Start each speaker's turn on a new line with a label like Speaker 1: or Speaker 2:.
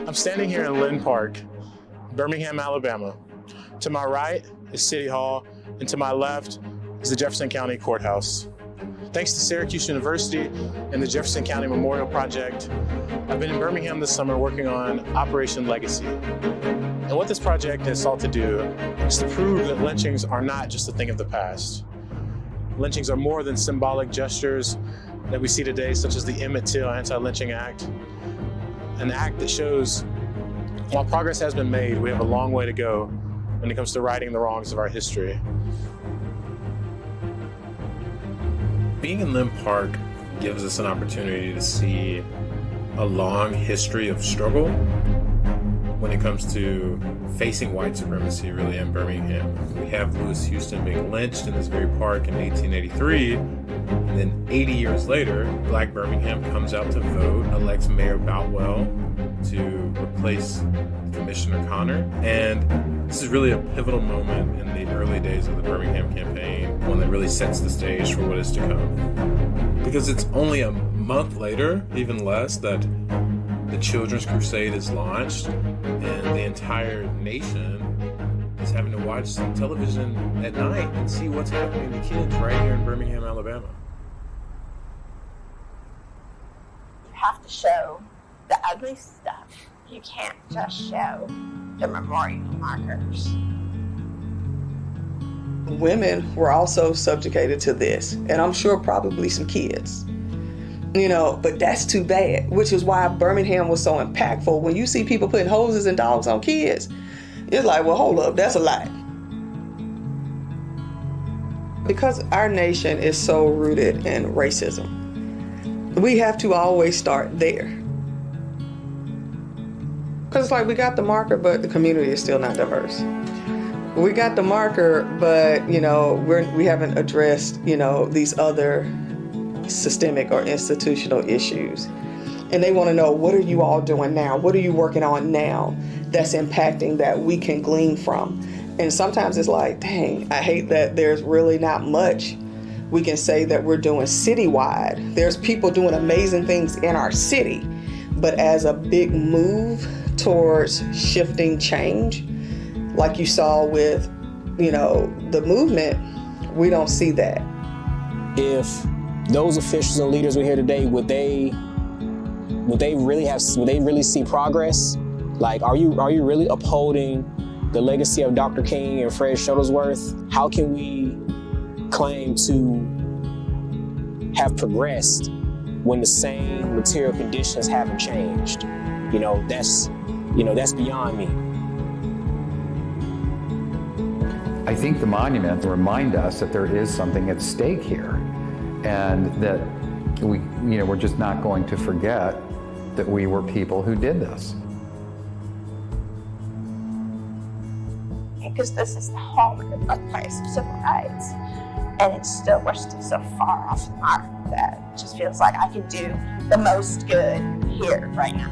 Speaker 1: I'm standing here in Lynn Park, Birmingham, Alabama. To my right is City Hall, and to my left is the Jefferson County Courthouse. Thanks to Syracuse University and the Jefferson County Memorial Project, I've been in Birmingham this summer working on Operation Legacy. And what this project has sought to do is to prove that lynchings are not just a thing of the past. Lynchings are more than symbolic gestures that we see today, such as the Emmett Till Anti-Lynching Act, an act that shows while progress has been made, we have a long way to go when it comes to righting the wrongs of our history.
Speaker 2: Being in Lynn Park gives us an opportunity to see a long history of struggle when it comes to facing white supremacy really in Birmingham. We have Lewis Houston being lynched in this very park in 1883, and then 80 years later, Black Birmingham comes out to vote, elects Mayor Boutwell to replace Commissioner Garner. And this is really a pivotal moment in the early days of the Birmingham campaign, one that really sets the stage for what is to come. Because it's only a month later, even less, that the Children's Crusade is launched, and the entire nation is having to watch some television at night and see what's happening to kids right here in Birmingham, Alabama.
Speaker 3: You have to show the ugly stuff. You can't just show the memorial markers.
Speaker 4: Women were also subjugated to this, and I'm sure probably some kids. But that's too bad, which is why Birmingham was so impactful. When you see people putting hoses and dogs on kids, it's like, well, hold up, that's a lie. Because our nation is so rooted in racism, we have to always start there. Because it's like, we got the marker, but the community is still not diverse. We got the marker, but, we haven't addressed, these other systemic or institutional issues. And they want to know, what are you all doing now? What are you working on now that's impacting that we can glean from? And sometimes it's like, dang, I hate that there's really not much we can say that we're doing citywide. There's people doing amazing things in our city, but as a big move towards shifting change, like you saw with, the movement, we don't see that.
Speaker 5: If those officials and leaders we're here today, would they really see progress? Like, are you really upholding the legacy of Dr. King and Fred Shuttlesworth? How can we claim to have progressed when the same material conditions haven't changed? That's beyond me.
Speaker 6: I think the monuments remind us that there is something at stake here, and that we're just not going to forget that we were people who did this.
Speaker 3: Because this is the home and the birthplace of civil rights, and we're still so far off the mark that it just feels like I can do the most good here right now.